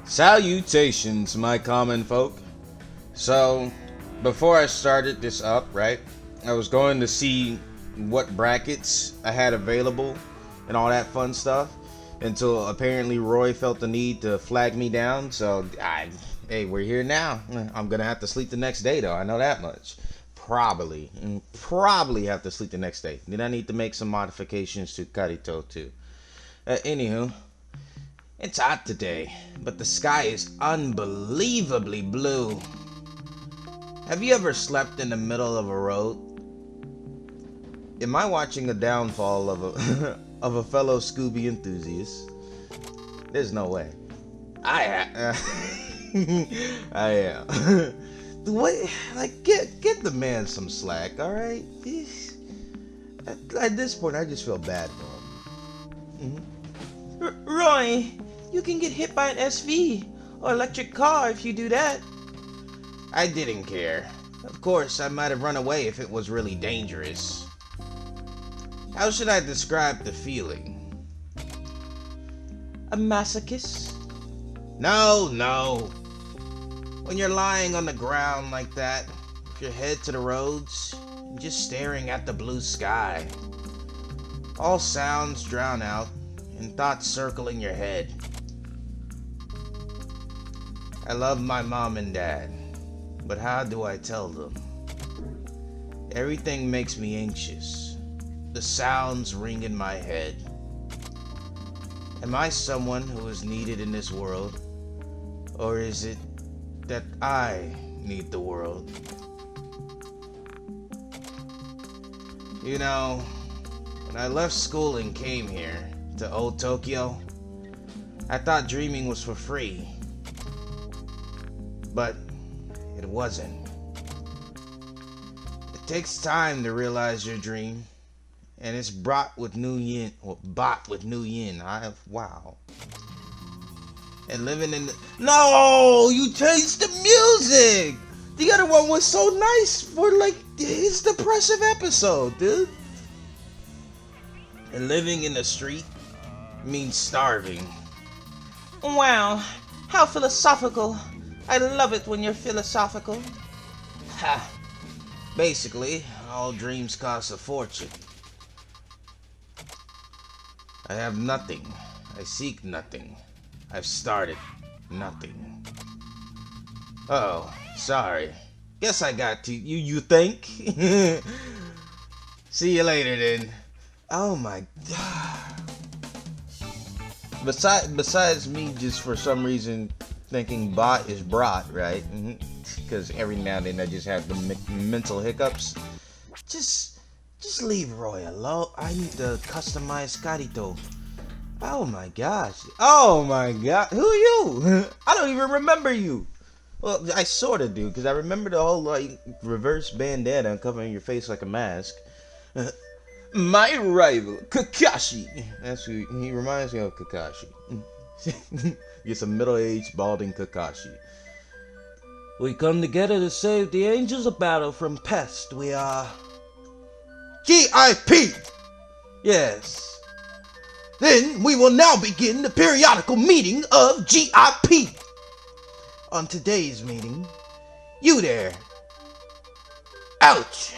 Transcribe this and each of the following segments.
Salutations, my common folk. So, before I started this up, right, I was going to see what brackets I had available and all that fun stuff until apparently Roy felt the need to flag me down. So, hey, we're here now. I'm going to have to sleep the next day, though. I know that much. Probably have to sleep the next day. Then I need to make some modifications to Karito, too. Anywho. It's hot today, but the sky is unbelievably blue. Have you ever slept in the middle of a road? Am I watching a downfall of a of a fellow Scooby enthusiast? There's no way. I am. What? Like, get the man some slack, all right? At this point, I just feel bad for him. Roy, you can get hit by an SV or electric car if you do that. I didn't care. Of course, I might have run away if it was really dangerous. How should I describe the feeling? A masochist? No. When you're lying on the ground like that, with your head to the roads, just staring at the blue sky. All sounds drown out, and thoughts circling your head. I love my mom and dad, but how do I tell them? Everything makes me anxious. The sounds ring in my head. Am I someone who is needed in this world? Or is it that I need the world? You know, when I left school and came here to old Tokyo, I thought dreaming was for free. But it wasn't. It takes time to realize your dream, and it's brought with new yin, or bought with new yin. Wow. And living in the... No! You changed the music! The other one was so nice for, like, his depressive episode, dude. And living in the street means starving. Wow, how philosophical. I love it when you're philosophical. Ha! Basically, all dreams cost a fortune. I have nothing. I seek nothing. I've started nothing. Oh, sorry. Guess I got to you. You think? See you later then. Oh my god. Besides me just for some reason thinking bot is brought, right? Because every now and then I just have the mental hiccups. Just leave Roy alone. I need to customize Karito. Oh my gosh. Oh my god. Who are you? I don't even remember you. Well, I sort of do, because I remember the whole, like, reverse bandana covering your face like a mask. My rival, Kakashi. That's who he reminds me of. Kakashi. It's a middle-aged, balding Kakashi. We come together to save the angels of battle from pest. We are GIP. Yes. Then we will now begin the periodical meeting of GIP. On today's meeting, you there. Ouch.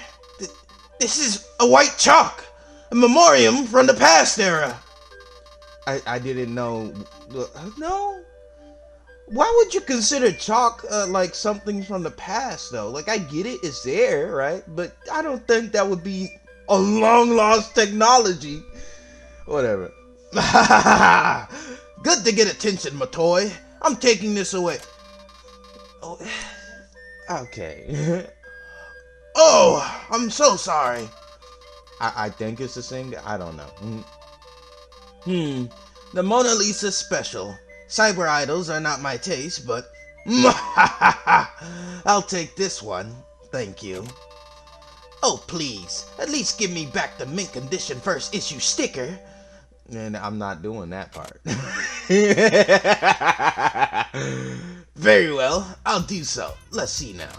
This is a white chalk, a memoriam from the past era. I didn't know. No? Why would you consider chalk like something from the past, though? Like, I get it, it's there, right? But I don't think that would be a long-lost technology. Whatever. Good to get attention, my toy. I'm taking this away. Oh, okay. Oh, I'm so sorry. I think it's the same. I don't know. The Mona Lisa special. Cyber idols are not my taste, but I'll take this one. Thank you. Oh, please. At least give me back the mint condition first issue sticker. And I'm not doing that part. Very well, I'll do so. Let's see now.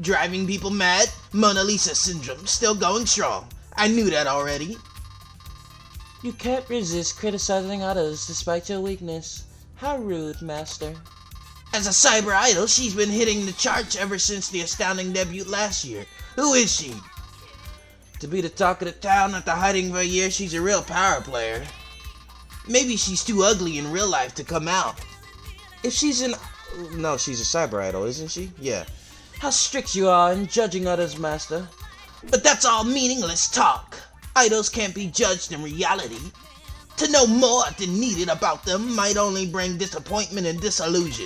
Driving people mad? Mona Lisa syndrome still going strong. I knew that already. You can't resist criticizing others despite your weakness. How rude, Master. As a cyber idol, she's been hitting the charts ever since the astounding debut last year. Who is she? To be the talk of the town after hiding for a year, she's a real power player. Maybe she's too ugly in real life to come out. If she's an... No, she's a cyber idol, isn't she? Yeah. How strict you are in judging others, Master. But that's all meaningless talk. Idols can't be judged in reality. To know more than needed about them might only bring disappointment and disillusion.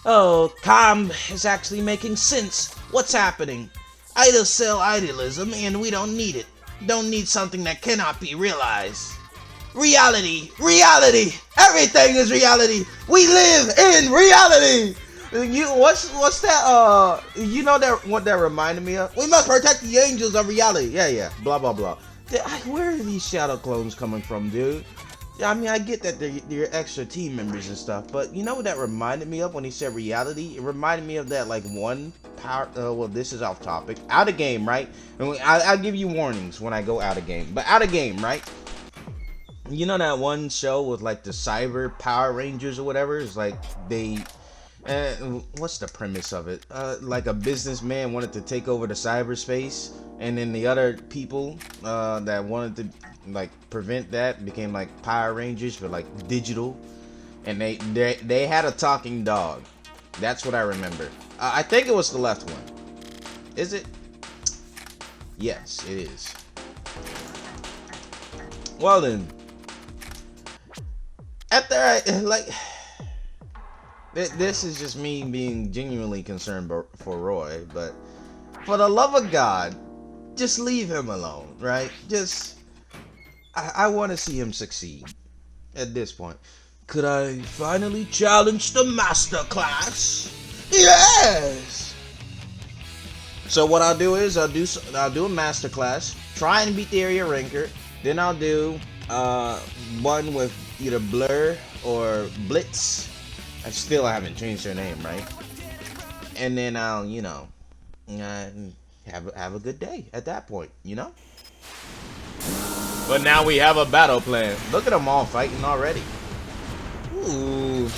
Oh, Calm is actually making sense. What's happening? Idols sell idealism and we don't need it. Don't need something that cannot be realized. Reality! Reality! Everything is reality! We live in reality! What's that? You know that what that reminded me of? We must protect the angels of reality. Yeah. Blah blah blah. Where are these shadow clones coming from, dude? Yeah, I mean, I get that they're extra team members and stuff, but you know what that reminded me of when he said reality? It reminded me of that like one power. Well, this is off topic. Out of game, right? And I'll give you warnings when I go out of game, but out of game, right? You know that one show with like the cyber Power Rangers or whatever? It's like they. What's the premise of it? Like a businessman wanted to take over the cyberspace, and then the other people that wanted to like prevent that became like Power Rangers, but like digital, and they had a talking dog. That's what I remember. I think it was the left one. Is it? Yes, it is. Well then, after I like. This is just me being genuinely concerned for Roy, but for the love of God, just leave him alone, right? I want to see him succeed at this point. Could I finally challenge the master class? Yes! So what I'll do is I'll do a master class, try and beat the area ranker, then I'll do one with either Blur or Blitz. I still haven't changed her name, right? And then I'll, you know, have a good day at that point, you know? But now we have a battle plan. Look at them all fighting already. Ooh,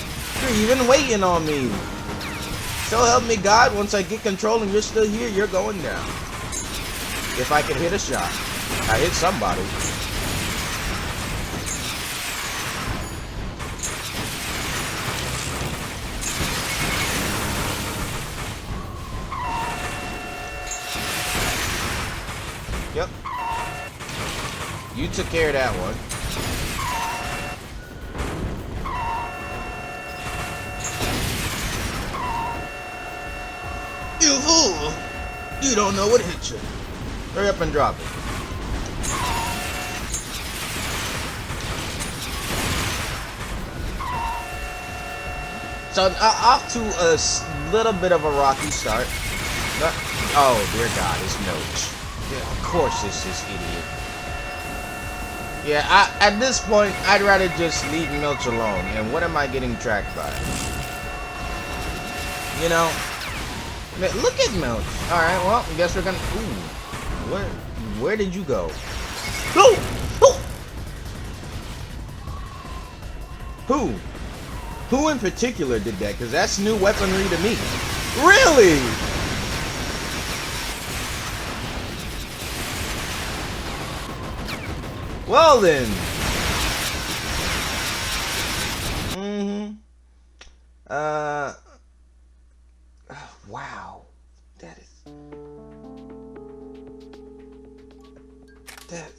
you're even waiting on me. So help me God, once I get control and you're still here, you're going down. If I can hit a shot. I hit somebody. Yep. You took care of that one. You fool! You don't know what hit you. Hurry up and drop it. So off to a little bit of a rocky start. Oh dear God, it's Milch. Yeah, of course it's this idiot. Yeah, at this point, I'd rather just leave Milch alone. And what am I getting tracked by? You know, look at Milch. All right, well, I guess we're gonna. Ooh, where did you go? Who in particular did that? Because that's new weaponry to me. Really? Well then. Wow. That is. That.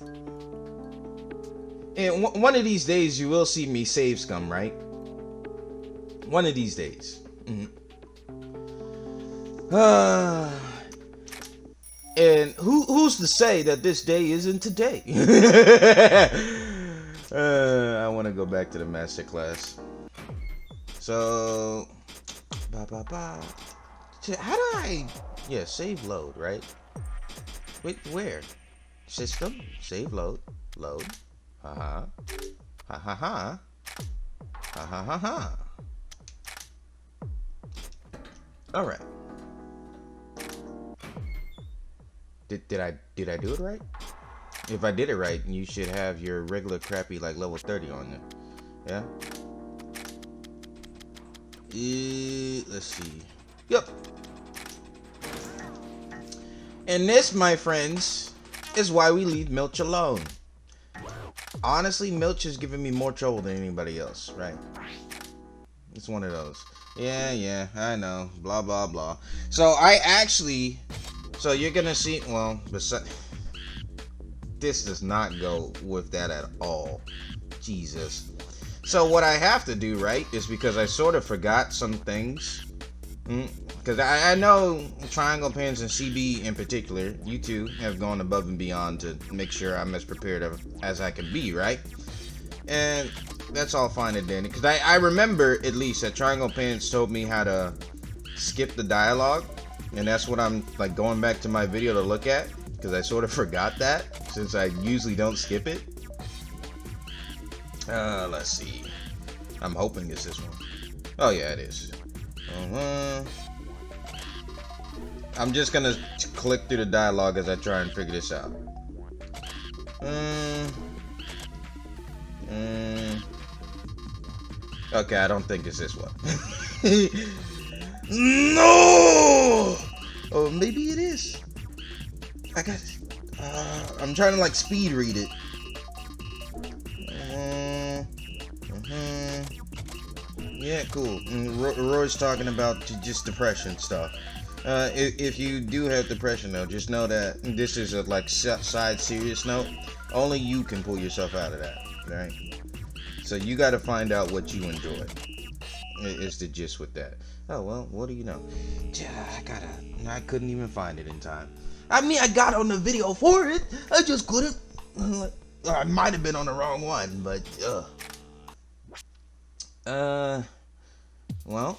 And one of these days you will see me save scum, right? One of these days. And who's to say that this day isn't today? I want to go back to the master class. So, how do I? Yeah, save load, right? Wait, where? System, save load, load. Ha ha. All right. Did I do it right? If I did it right, you should have your regular crappy like level 30 on there. Yeah. Let's see. Yep. And this, my friends, is why we leave Milch alone. Honestly, Milch is giving me more trouble than anybody else, right? It's one of those. Yeah, I know. Blah, blah, blah. So you're gonna see, well, this does not go with that at all. Jesus. So what I have to do, right, is because I sort of forgot some things. Because I know Triangle Pins and CB in particular, you two have gone above and beyond to make sure I'm as prepared as I can be, right? And that's all fine and dandy. Because I remember, at least, that Triangle Pins told me how to skip the dialogue. And that's what I'm, like, going back to my video to look at. Because I sort of forgot that, since I usually don't skip it. Let's see. I'm hoping it's this one. Oh, yeah, it is. I'm just gonna click through the dialogue as I try and figure this out. Okay, I don't think it's this one. No! Oh, maybe it is. I got it. I'm trying to like speed read it. Yeah, cool. Roy's talking about just depression stuff. If you do have depression, though, just know that this is a like side serious note. Only you can pull yourself out of that, right? So you got to find out what you enjoy. Is the gist with that. Oh well, what do you know? I couldn't even find it in time. I mean, I got on the video for it. I just couldn't. I might have been on the wrong one, but well,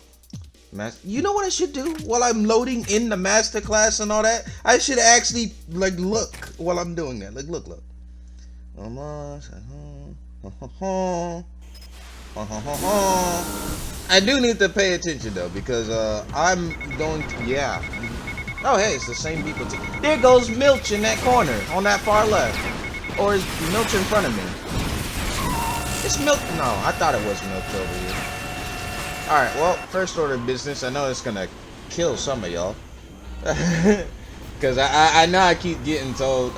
you know what I should do while I'm loading in the masterclass and all that? I should actually like look while I'm doing that. Like look. I do need to pay attention though because I'm going to Oh hey, it's the same people. There goes Milch in that corner on that far left, or is Milch in front of me? It's Milch. No, I thought it was Milch over here. Alright, well, first order of business. I know it's gonna kill some of y'all. Because I know I keep getting told,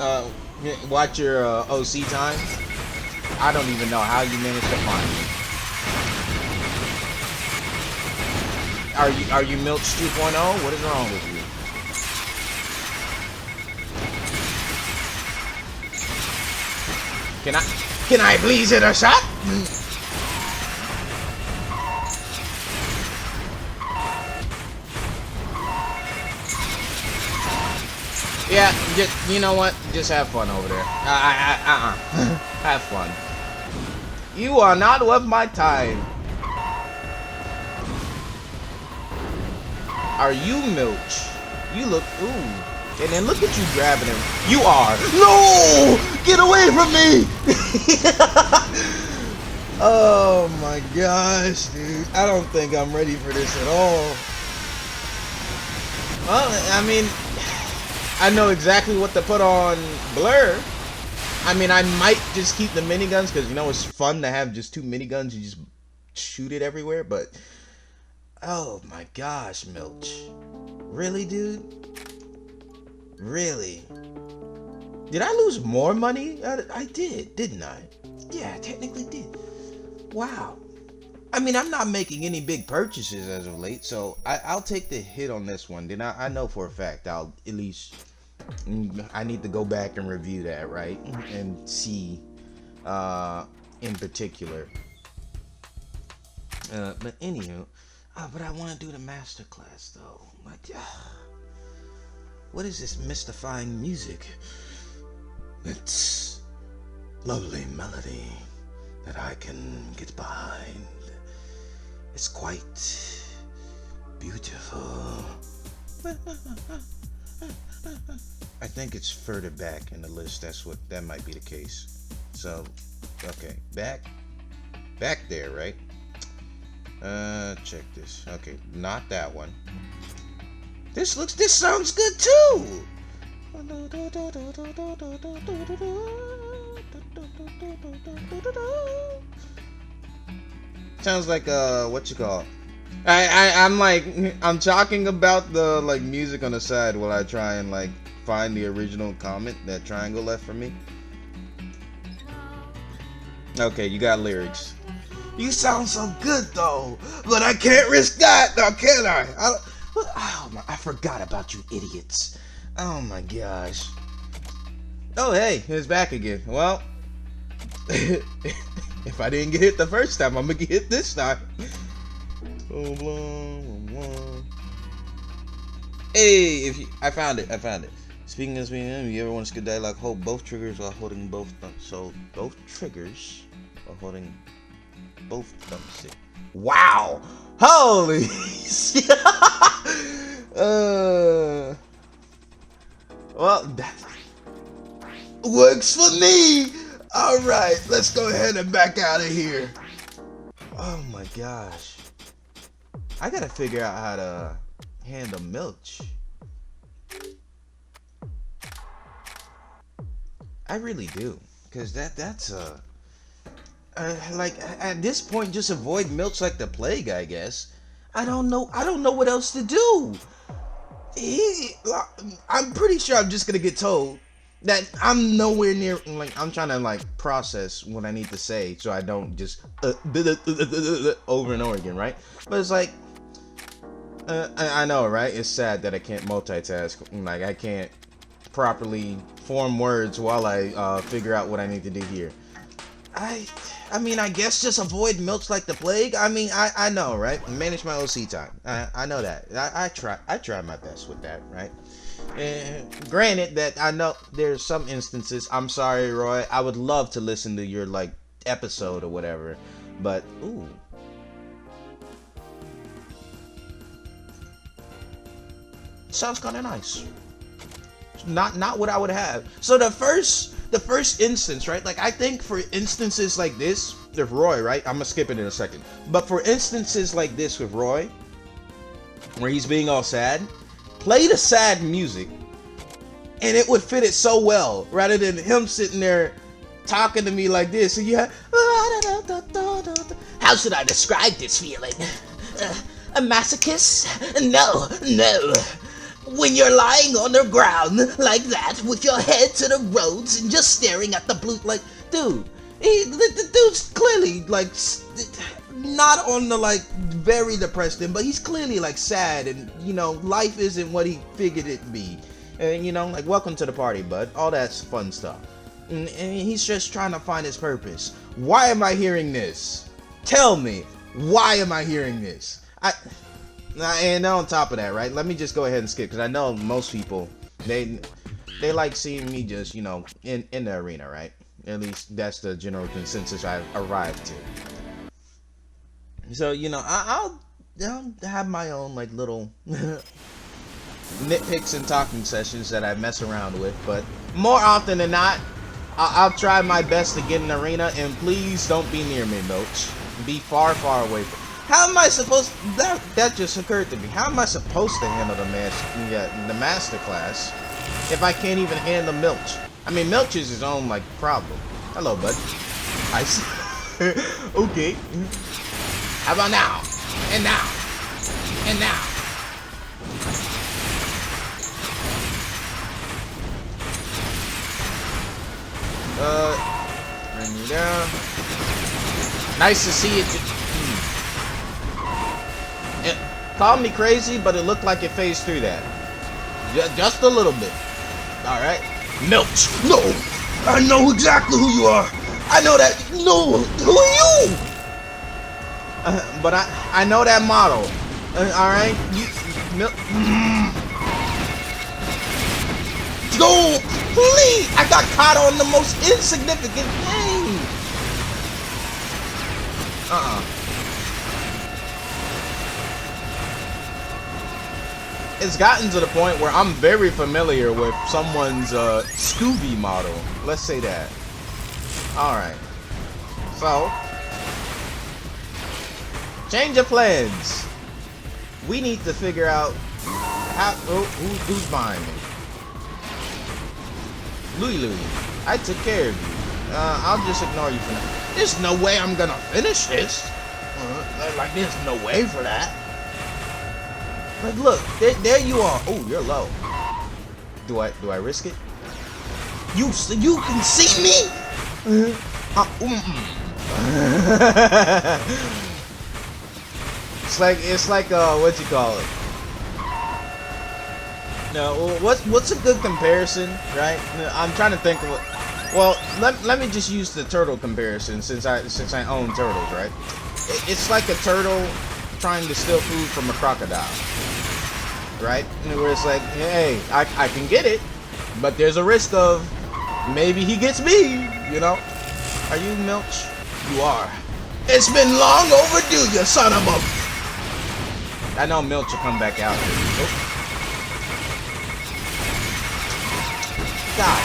watch your OC time. I don't even know how you managed to find me. Are you Milch 2.0? What is wrong with you? Can I please hit a shot? Yeah, just, you know what? Just have fun over there. Have fun. You are not worth my time. Are you Milch? You look, ooh. And then look at you grabbing him. You are. No! Get away from me! Oh my gosh, dude. I don't think I'm ready for this at all. Well, I mean, I know exactly what to put on Blur. I mean, I might just keep the miniguns because, you know, it's fun to have just two miniguns. You just shoot it everywhere, but... Oh my gosh, Milch. Really, dude? Really? Did I lose more money? I did, didn't I? Yeah, I technically did. Wow. I mean, I'm not making any big purchases as of late, so I'll take the hit on this one. Then I know for a fact I'll at least... I need to go back and review that, right? And see, in particular. But anywho, but I want to do the masterclass though. Like, what is this mystifying music? It's lovely melody that I can get behind. It's quite beautiful. I think it's further back in the list. That might be the case. So, okay, back there, right? Check this. Okay, not that one. This sounds good too. Sounds like what you call? I'm like, I'm talking about the like music on the side while I try and like find the original comment that Triangle left for me. Okay, you got lyrics. You sound so good though, but I can't risk that, now can I? I forgot about you idiots. Oh my gosh. Oh hey, it's back again. Well, if I didn't get hit the first time, I'm gonna get hit this time. Hey, I found it. Speaking of you ever want to skip dialogue, hold both triggers while holding both thumbs. So both triggers while holding both thumbs. Wow! Holy shit! Well, that works for me. All right, let's go ahead and back out of here. Oh my gosh. I gotta figure out how to handle Milch. I really do, cause that's like at this point just avoid Milch like the plague, I guess. I don't know what else to do. I'm pretty sure I'm just gonna get told that I'm nowhere near, like, I'm trying to like process what I need to say so I don't just over and over again, right? But it's like I know, right? It's sad that I can't multitask. Like I can't properly form words while I figure out what I need to do here. I mean, I guess just avoid Milch like the plague. I mean, I know, right? Manage my OC time. I know that. I try my best with that, right? And granted that I know there's some instances. I'm sorry, Roy. I would love to listen to your like episode or whatever, but ooh. Sounds kind of nice. Not what I would have. So the first instance, right? Like I think for instances like this with Roy, right? I'm gonna skip it in a second. But for instances like this with Roy, where he's being all sad, play the sad music, and it would fit it so well, rather than him sitting there talking to me like this. And you have, how should I describe this feeling? A masochist? No. When you're lying on the ground like that with your head to the roads and just staring at the blue, like, dude, the dude's clearly like not on the like very depressed end, but he's clearly like sad, and you know life isn't what he figured it'd be, and you know like welcome to the party, bud. All that's fun stuff, and he's just trying to find his purpose. Why am I hearing this? Tell me, why am I hearing this? And on top of that, right? Let me just go ahead and skip, because I know most people they like seeing me just, you know, in the arena, right? At least that's the general consensus I've arrived to. So, you know, I'll have my own like little nitpicks and talking sessions that I mess around with, but more often than not, I'll try my best to get in the arena, and please don't be near me, Milch. Be far, far away from. How am I supposed? That just occurred to me. How am I supposed to handle the master class if I can't even handle Milch? I mean, Milch is his own like problem. Hello, bud. I see. Okay. How about now? And now? And now? Bring you down. Nice to see it. It called me crazy, but it looked like it phased through that. Just a little bit. Alright. Milch! No! I know exactly who you are! I know that! No! Who are you? But I know that model. Alright? No! Please! I got caught on the most insignificant thing! It's gotten to the point where I'm very familiar with someone's Scooby model. Let's say that. Alright. So, change of plans. We need to figure out how, who's behind me. Louie, I took care of you. I'll just ignore you for now. There's no way I'm gonna finish this. Like, there's no way for that. Like, look, there you are. Oh, you're low. Do I risk it? You can see me? It's like what you call it? No, what's a good comparison, right? I'm trying to think of what. Well, let me just use the turtle comparison since I own turtles, right? It's like a turtle trying to steal food from a crocodile, right? Where it's like, hey, I can get it, but there's a risk of maybe he gets me, you know? Are you Milch? You are. It's been long overdue, you son of a... I know Milch will come back out. Oh. God.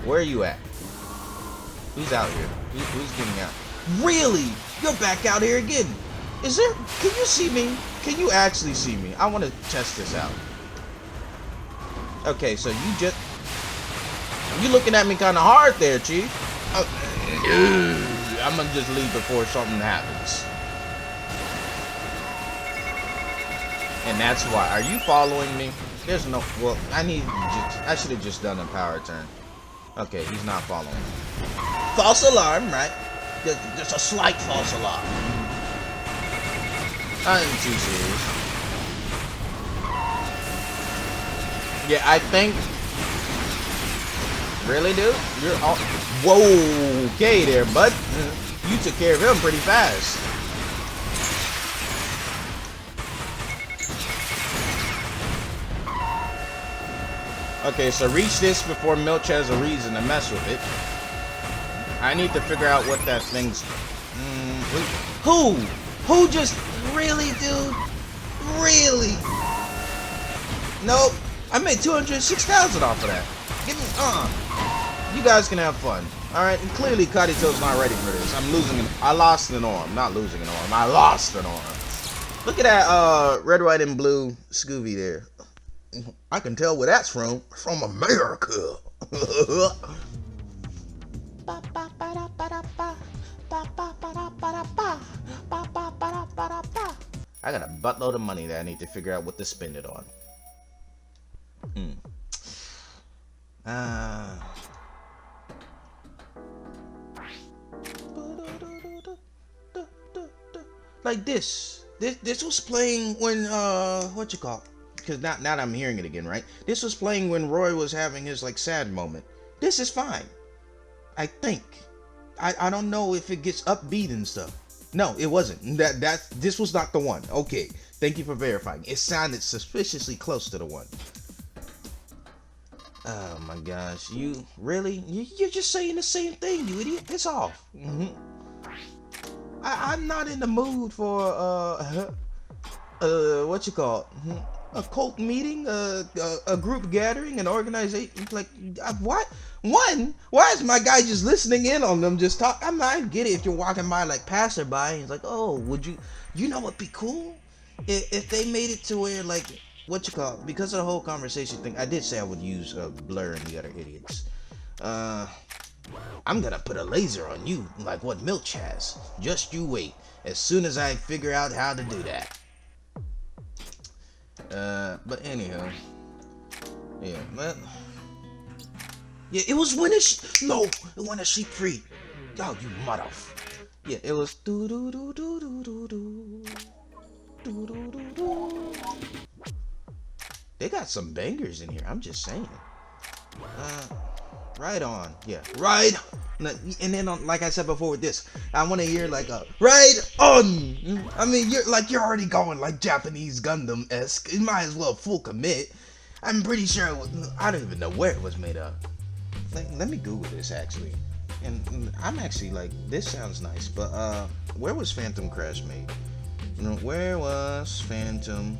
Where are you at? Who's out here? Who's getting out? Really? You're back out here again. Is there... Can you see me? Can you actually see me? I want to test this out. Okay, so you looking at me kind of hard there, Chief. I'm gonna just leave before something happens. And that's why. Are you following me? There's no... Well, I should have just done a power turn. Okay, he's not following me. False alarm, right? Just a slight false alarm. I ain't too serious. Yeah, I think... Really, dude? You're all... Whoa! Okay there, bud. You took care of him pretty fast. Okay, so reach this before Milch has a reason to mess with it. I need to figure out what that thing's... Who? Who just... Really, dude? Really? Nope. I made 206,000 off of that. Give me... You guys can have fun. Alright, and clearly Kadito's not ready for this. I lost an arm. Not losing an arm. I lost an arm. Look at that red, white, and blue Scooby there. I can tell where that's from. From America. I got a buttload of money that I need to figure out what to spend it on. Like this was playing when what you call it? Because now that I'm hearing it again, right? This was playing when Roy was having his like sad moment. This is fine, I think. I don't know if it gets upbeat and stuff. No, it wasn't. This was not the one. Okay, thank you for verifying. It sounded suspiciously close to the one. Oh my gosh, you really? You're just saying the same thing, you idiot. Piss off. I'm not in the mood for what you call it? A cult meeting, a group gathering, an organization. Like what? Why is my guy just listening in on them just talk? I get it if you're walking by like passerby and he's like, oh, would you know what'd be cool? If they made it to where like, what you call it? Because of the whole conversation thing, I did say I would use Blur and the other idiots. I'm gonna put a laser on you like what Milch has. Just you wait. As soon as I figure out how to do that. But anyhow. Yeah, man. Yeah, it was when when a sheep free. Oh, you mother. Yeah, it was do do do do do do do do do do do. They got some bangers in here. I'm just saying. Right on. Yeah, right. And then, like I said before with this, I want to hear like a right on. I mean, you're already going like Japanese Gundam-esque. You might as well full commit. I'm pretty sure I don't even know where it was made of. Let me Google this actually. And I'm actually like, this sounds nice, but where was Phantom Crash made? Where was Phantom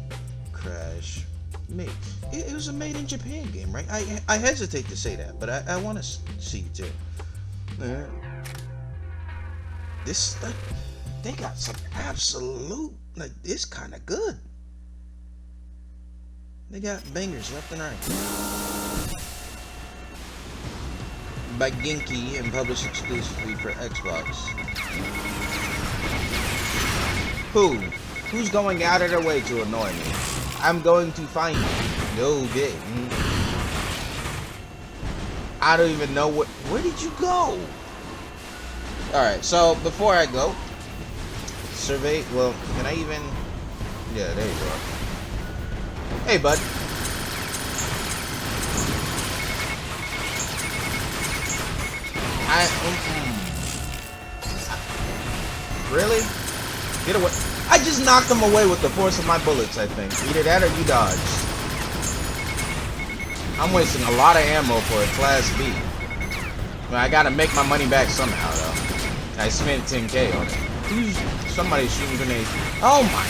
Crash made? It was a made in Japan game, right? I hesitate to say that, but I want to see it too. This they got some absolute like this kind of good. They got bangers left and right. By Genki and published exclusively for Xbox. Who? Who's going out of their way to annoy me? I'm going to find you. No bit. I don't even know where did you go? Alright, so before I go, survey, well, can I even, yeah, there you go. Hey, bud. Really? Get away. I just knocked him away with the force of my bullets, I think. Either that or you dodged. I'm wasting a lot of ammo for a Class B. Well, I gotta make my money back somehow, though. I spent 10K on it. Somebody's shooting grenades. Oh my.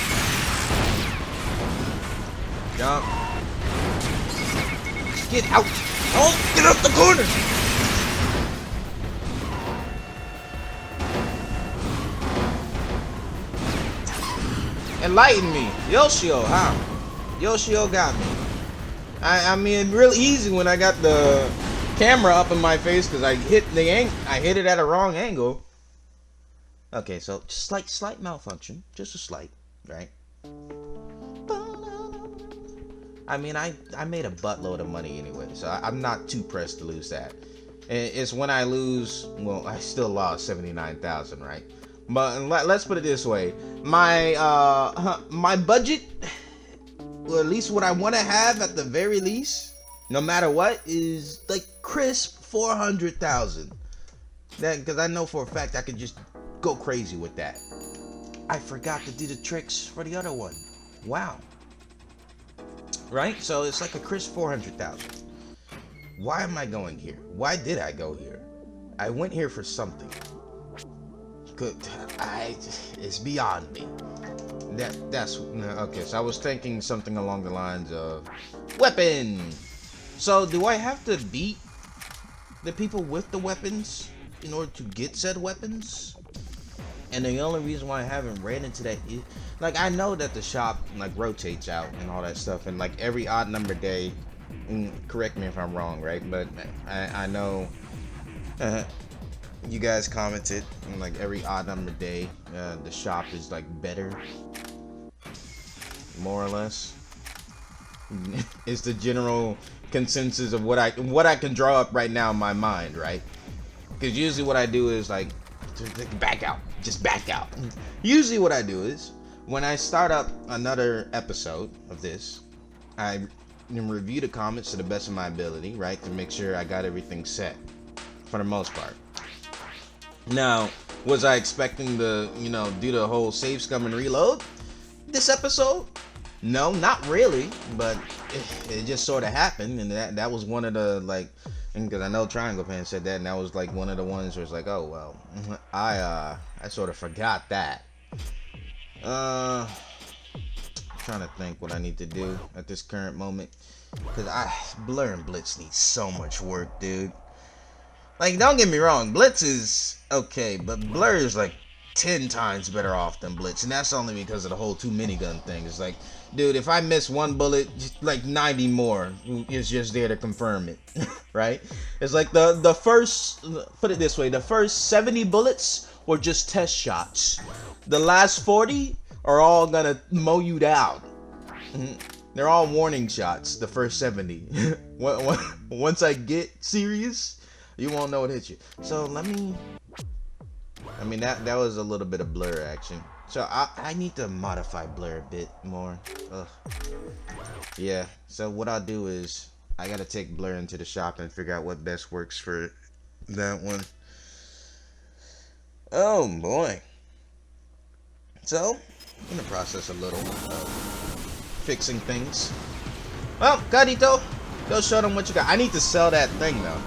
Jump. Get out. Oh, get up the corner. Enlighten me. Yoshio, huh? Yoshio got me. I mean, real easy when I got the camera up in my face because I hit it at a wrong angle. Okay, so just slight malfunction. Just a slight, right? I mean, I made a buttload of money anyway, so I'm not too pressed to lose that. It's when I lose, well, I still lost 79,000, right? But let's put it this way: my budget, or at least what I want to have at the very least, no matter what, is like crisp 400,000. That because I know for a fact I could just go crazy with that. I forgot to do the tricks for the other one. Wow. Right? So it's like a crisp 400,000. Why am I going here? Why did I go here? I went here for something. It's beyond me. That's okay. So I was thinking something along the lines of weapon. So do I have to beat the people with the weapons in order to get said weapons? And the only reason why I haven't ran into that is, like, I know that the shop like rotates out and all that stuff, and like every odd number day. Correct me if I'm wrong, right? But I know. You guys commented, like every odd number day, the shop is like better, more or less. It's the general consensus of what I can draw up right now in my mind, right? Because usually what I do is like back out, just back out. Usually what I do is when I start up another episode of this, I review the comments to the best of my ability, right, to make sure I got everything set for the most part. Now, was I expecting to, do the whole save, scum, and reload this episode? No, not really, but it just sort of happened, and that was one of the, like, because I know Triangle Fan said that, and that was, like, one of the ones where it's like, oh, well, I sort of forgot that. I'm trying to think what I need to do at this current moment, because Blur and Blitz need so much work, dude. Like, don't get me wrong, Blitz is okay, but Blur is like 10 times better off than Blitz, and that's only because of the whole 2 minigun thing. It's like, dude, if I miss one bullet, like 90 more is just there to confirm it, right? It's like the first, put it this way, the first 70 bullets were just test shots. The last 40 are all gonna mow you down. They're all warning shots, the first 70. Once I get serious, you won't know what hit you. So let me. I mean that was a little bit of Blur action. So I need to modify Blur a bit more. Ugh. Yeah. So what I'll do is I gotta take Blur into the shop and figure out what best works for that one. Oh boy. So in the process a little fixing things. Well, Carito, go show them what you got. I need to sell that thing though.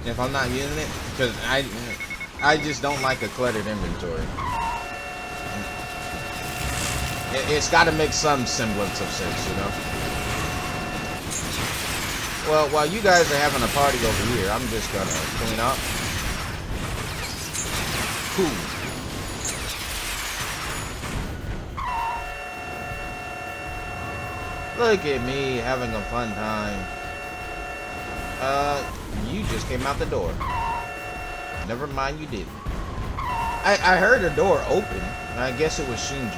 If I'm not using it, because I just don't like a cluttered inventory. It's got to make some semblance of sense, you know? Well, while you guys are having a party over here, I'm just going to clean up. Cool. Look at me having a fun time. You just came out the door. Never mind, you didn't. I heard a door open. I guess it was Shinji.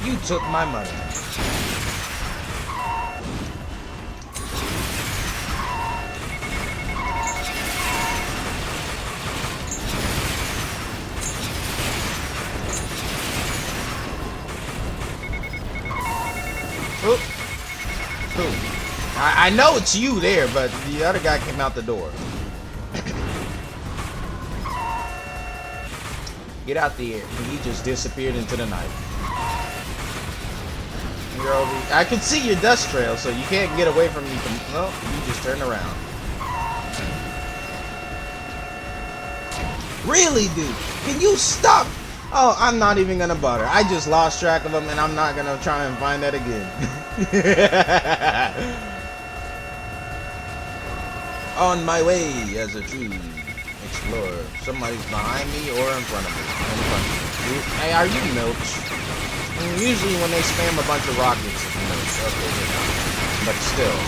You took my money. Oop. Boom. I know it's you there, but the other guy came out the door. Get out there. He just disappeared into the night. You're over. I can see your dust trail, so you can't get away from me. No, you just turn around. Really, dude? Can you stop? Oh, I'm not even gonna bother. I just lost track of them, and I'm not gonna try and find that again. On my way as a true explorer. Somebody's behind me or in front of me. Hey, are you Milch? I mean, usually when they spam a bunch of rockets, it's Milch. Okay, good. But still.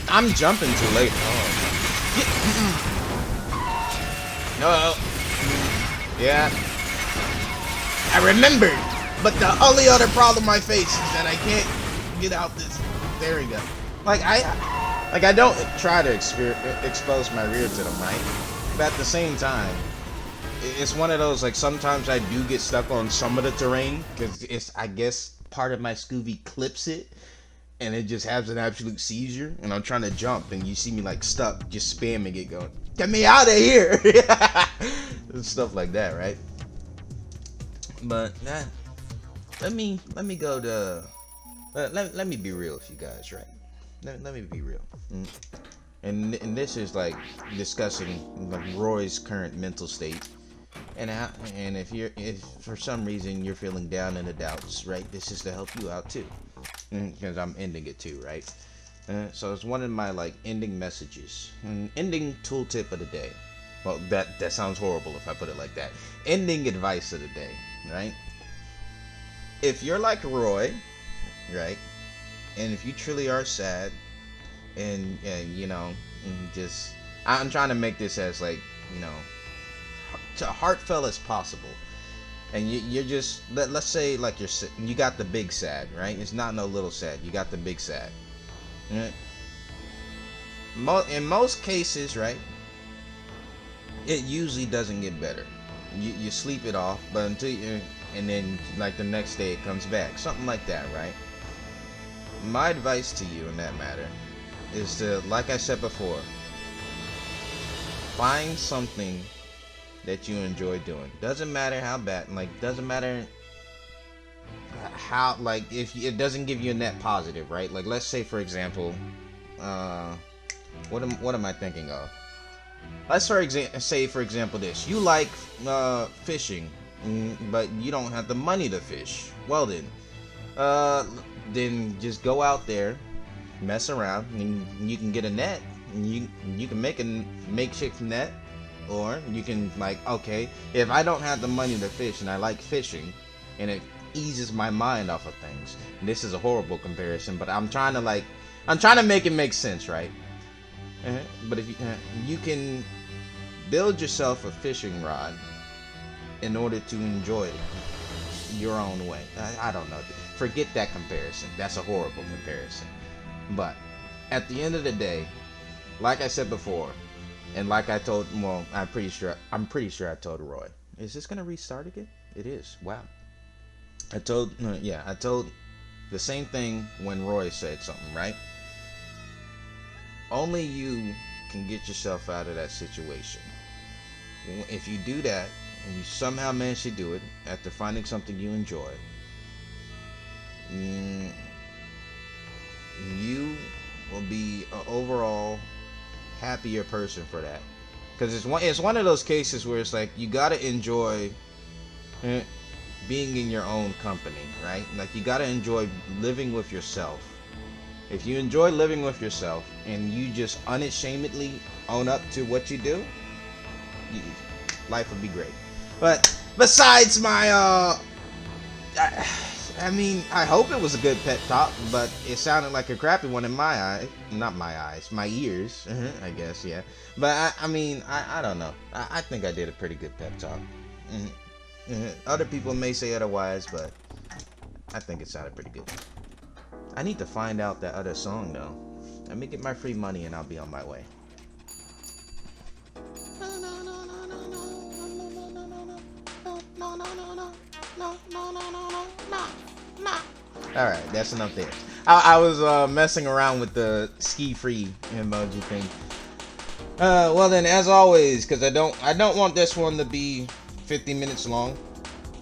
I'm jumping too late. Oh. No. Yeah. I remembered, but the only other problem I face is that I can't get out this. There we go. Like I don't try to expose my rear to them, right? But at the same time, it's one of those, like, sometimes I do get stuck on some of the terrain because it's, I guess, part of my Scooby clips it, and it just has an absolute seizure, and I'm trying to jump, and you see me like stuck, just spamming it, going, "Get me out of here!" Stuff like that, right? But that, let me go to, let me be real with you guys, right? Let me be real. And this is like discussing like Roy's current mental state, and if for some reason you're feeling down in the doubts, right? This is to help you out too, because I'm ending it too, right? So it's one of my like ending messages, ending tooltip of the day. Well, that sounds horrible if I put it like that. Ending advice of the day, right? If you're like Roy, right, and if you truly are sad, and you know, just, I'm trying to make this as like, you know, heartfelt as possible, and you're just, let's say like you got the big sad, right? It's not no little sad. You got the big sad. In most cases, right, it usually doesn't get better. You sleep it off, but and then like the next day it comes back, something like that, right? My advice to you in that matter is to, like I said before, find something that you enjoy doing. Doesn't matter how bad, like, doesn't matter how, like, if it doesn't give you a net positive, right? Like, let's say, for example, what am I thinking of? Let's say for example this. You like fishing, but you don't have the money to fish. Well then just go out there, mess around, and you can get a net. And you can make a makeshift net, or you can, like, okay, if I don't have the money to fish and I like fishing, and it eases my mind off of things. And this is a horrible comparison, but I'm trying to make it make sense, right? But if you can build yourself a fishing rod in order to enjoy it your own way. I don't know. Forget that comparison. That's a horrible comparison. But at the end of the day, like I said before, and like I told, well, I'm pretty sure I told Roy. Is this gonna restart again? It is. Wow. I told the same thing when Roy said something, right? Only you can get yourself out of that situation. If you do that, and you somehow manage to do it after finding something you enjoy, you will be an overall happier person for that. Because it's one of those cases where it's like you gotta enjoy being in your own company, right? Like, you gotta enjoy living with yourself. If you enjoy living with yourself and you just unashamedly own up to what you do, life would be great. But besides my I mean, I hope it was a good pep talk, but it sounded like a crappy one in my eyes. Not my eyes, my ears, I guess, yeah. But I mean, I don't know. I think I did a pretty good pep talk. Other people may say otherwise, but I think it sounded pretty good. I need to find out that other song, though. Let me get my free money and I'll be on my way. Alright, that's enough there. I was messing around with the ski-free emoji thing. Well then, as always, because I don't want this one to be 50 minutes long.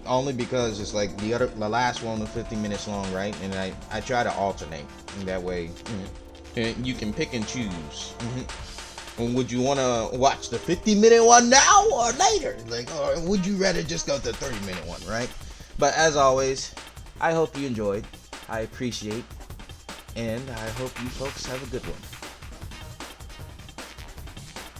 Only because it's like the last one was 50 minutes long, right? And I try to alternate. And that way, you can pick and choose. And would you want to watch the 50-minute one now or later? Like, or would you rather just go to the 30-minute one, right? But as always, I hope you enjoyed. I appreciate, and I hope you folks have a good one.